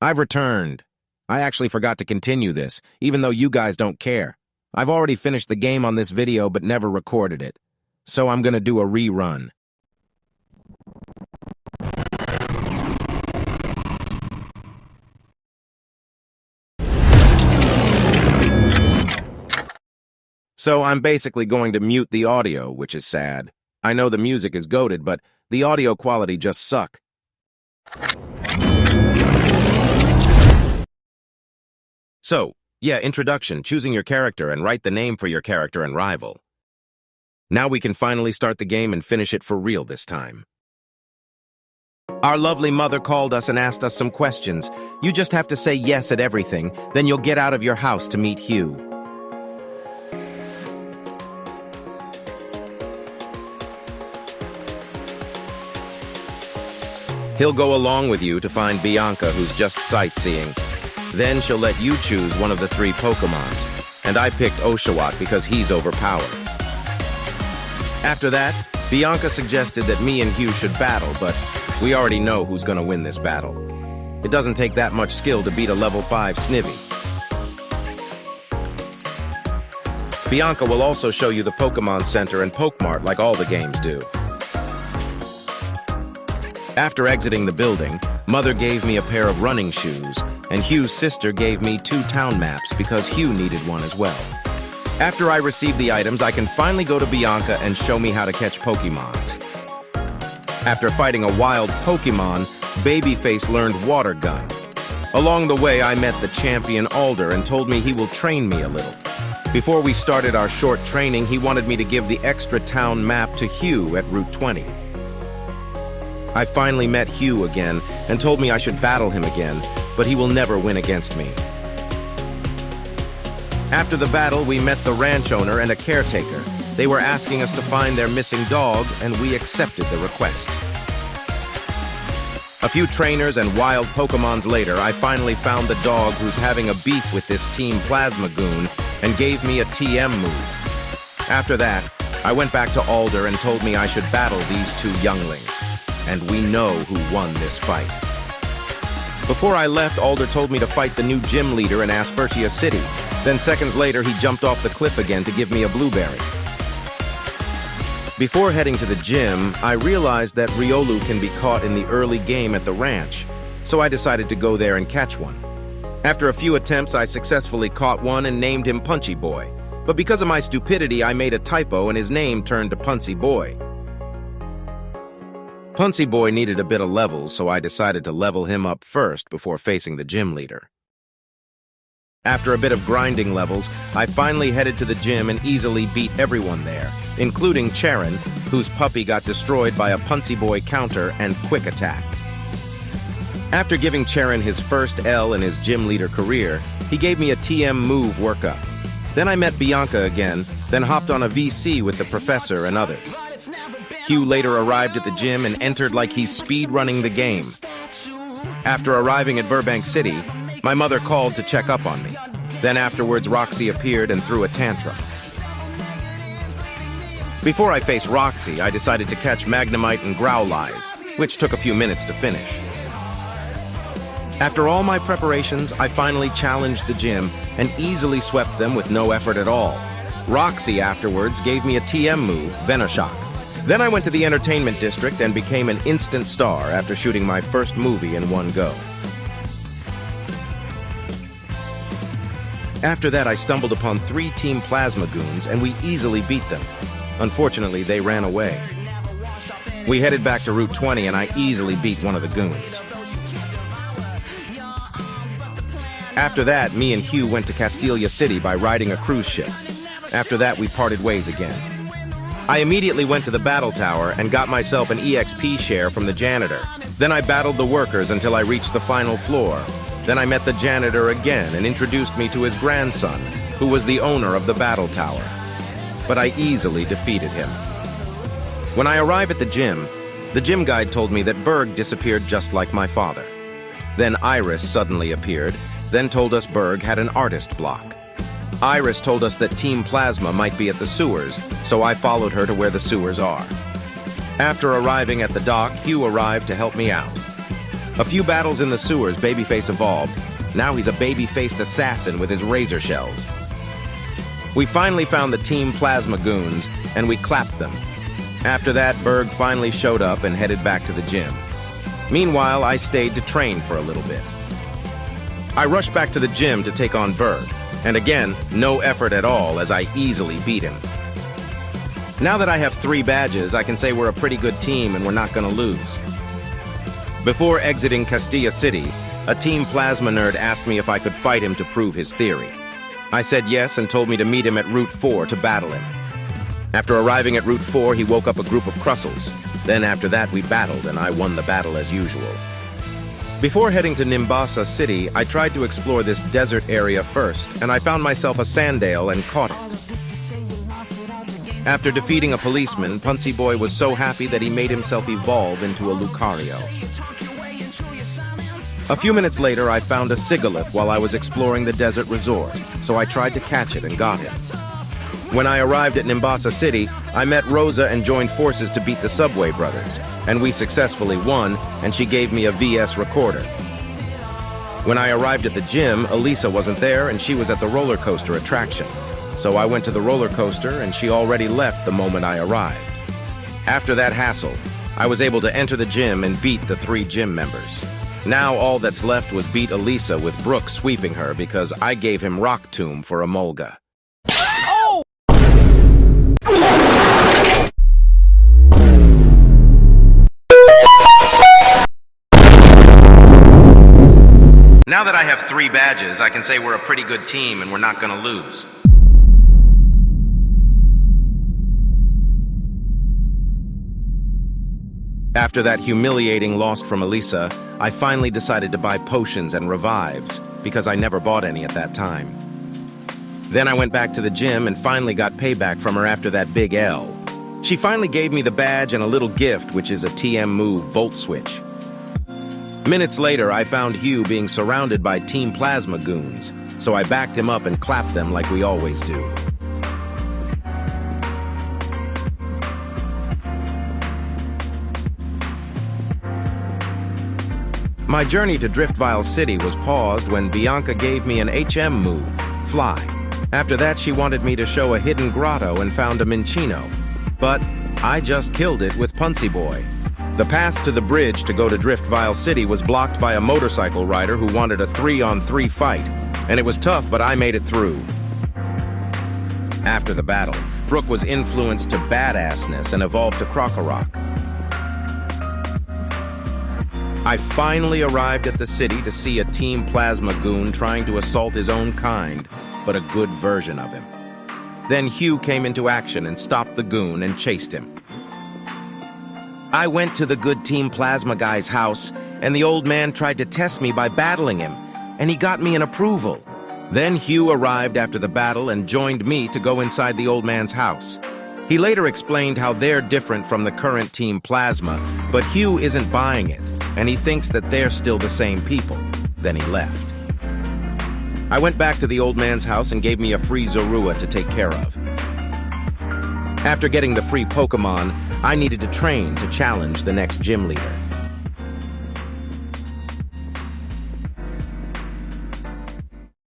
I've returned. I actually forgot to continue this, even though you guys don't care. I've already finished the game on this video but never recorded it. So I'm gonna do a rerun. So I'm basically going to mute the audio, which is sad. I know the music is goated, but the audio quality just suck. So, yeah, introduction, choosing your character and write the name for your character and rival. Now we can finally start the game and finish it for real this time. Our lovely mother called us and asked us some questions. You just have to say yes at everything, then you'll get out of your house to meet Hugh. He'll go along with you to find Bianca, who's just sightseeing. Then she'll let you choose one of the 3 Pokémons, and I picked Oshawott because he's overpowered. After that, Bianca suggested that me and Hugh should battle, but we already know who's gonna win this battle. It doesn't take that much skill to beat a level 5 Snivy. Bianca will also show you the Pokémon Center and Pokemart like all the games do. After exiting the building, Mother gave me a pair of running shoes, and Hugh's sister gave me 2 town maps because Hugh needed one as well. After I receive the items, I can finally go to Bianca and show me how to catch Pokémons. After fighting a wild Pokémon, Babyface learned Water Gun. Along the way, I met the champion Alder and told me he will train me a little. Before we started our short training, he wanted me to give the extra town map to Hugh at Route 20. I finally met Hugh again and told me I should battle him again, but he will never win against me. After the battle, we met the ranch owner and a caretaker. They were asking us to find their missing dog, and we accepted the request. A few trainers and wild Pokémons later, I finally found the dog who's having a beef with this Team Plasmagoon and gave me a TM move. After that, I went back to Alder and told me I should battle these 2 younglings. And we know who won this fight. Before I left, Alder told me to fight the new gym leader in Aspertia City. Then seconds later, he jumped off the cliff again to give me a blueberry. Before heading to the gym, I realized that Riolu can be caught in the early game at the ranch, so I decided to go there and catch one. After a few attempts, I successfully caught one and named him Punchy Boy. But because of my stupidity, I made a typo and his name turned to Punchy Boy. Punchy Boy needed a bit of levels, so I decided to level him up first before facing the gym leader. After a bit of grinding levels, I finally headed to the gym and easily beat everyone there, including Charon, whose puppy got destroyed by a Punchy Boy counter and quick attack. After giving Charon his first L in his gym leader career, he gave me a TM move workup. Then I met Bianca again, then hopped on a VC with the professor and others. Hugh later arrived at the gym and entered like he's speed-running the game. After arriving at Burbank City, my mother called to check up on me. Then afterwards, Roxy appeared and threw a tantrum. Before I faced Roxy, I decided to catch Magnemite and Growlithe, which took a few minutes to finish. After all my preparations, I finally challenged the gym and easily swept them with no effort at all. Roxy afterwards gave me a TM move, Venoshock. Then I went to the entertainment district and became an instant star after shooting my first movie in one go. After that, I stumbled upon 3 Team Plasmagoons and we easily beat them. Unfortunately, they ran away. We headed back to Route 20 and I easily beat one of the goons. After that, me and Hugh went to Castelia City by riding a cruise ship. After that, we parted ways again. I immediately went to the battle tower and got myself an EXP share from the janitor. Then I battled the workers until I reached the final floor. Then I met the janitor again and introduced me to his grandson, who was the owner of the battle tower. But I easily defeated him. When I arrived at the gym guide told me that Berg disappeared just like my father. Then Iris suddenly appeared, then told us Berg had an artist block. Iris told us that Team Plasma might be at the sewers, so I followed her to where the sewers are. After arriving at the dock, Hugh arrived to help me out. A few battles in the sewers, Babyface evolved. Now he's a baby-faced assassin with his razor shells. We finally found the Team Plasma goons, and we clapped them. After that, Berg finally showed up and headed back to the gym. Meanwhile, I stayed to train for a little bit. I rushed back to the gym to take on Berg, and again, no effort at all as I easily beat him. Now that I have 3 badges, I can say we're a pretty good team and we're not gonna lose. Before exiting Castilla City, a Team Plasma nerd asked me if I could fight him to prove his theory. I said yes and told me to meet him at Route 4 to battle him. After arriving at Route 4, he woke up a group of Crustles. Then after that, we battled, and I won the battle as usual. Before heading to Nimbasa City, I tried to explore this desert area first, and I found myself a Sandale and caught it. After defeating a policeman, Punsy Boy was so happy that he made himself evolve into a Lucario. A few minutes later, I found a Sigalith while I was exploring the desert resort, so I tried to catch it and got him. When I arrived at Nimbasa City, I met Rosa and joined forces to beat the Subway Brothers, and we successfully won, and she gave me a VS recorder. When I arrived at the gym, Elisa wasn't there, and she was at the roller coaster attraction. So I went to the roller coaster, and she already left the moment I arrived. After that hassle, I was able to enter the gym and beat the 3 gym members. Now all that's left was beat Elisa with Brooke sweeping her because I gave him Rock Tomb for Emolga. Now that I have 3 badges, I can say we're a pretty good team and we're not gonna lose. After that humiliating loss from Elisa, I finally decided to buy potions and revives, because I never bought any at that time. Then I went back to the gym and finally got payback from her after that big L. She finally gave me the badge and a little gift, which is a TM move Volt Switch. Minutes later, I found Hugh being surrounded by Team Plasma goons, so I backed him up and clapped them like we always do. My journey to Driftvile City was paused when Bianca gave me an HM move, Fly. After that, she wanted me to show a hidden grotto and found a Minccino. But I just killed it with Punsy Boy. The path to the bridge to go to Driftvile City was blocked by a motorcycle rider who wanted a 3-on-3 fight, and it was tough, but I made it through. After the battle, Brooke was influenced to badassness and evolved to Krokorok. I finally arrived at the city to see a Team Plasma goon trying to assault his own kind, but a good version of him. Then Hugh came into action and stopped the goon and chased him. I went to the good Team Plasma guy's house, and the old man tried to test me by battling him, and he got me an approval. Then Hugh arrived after the battle and joined me to go inside the old man's house. He later explained how they're different from the current Team Plasma, but Hugh isn't buying it, and he thinks that they're still the same people. Then he left. I went back to the old man's house and gave me a free Zorua to take care of. After getting the free Pokemon, I needed to train to challenge the next gym leader.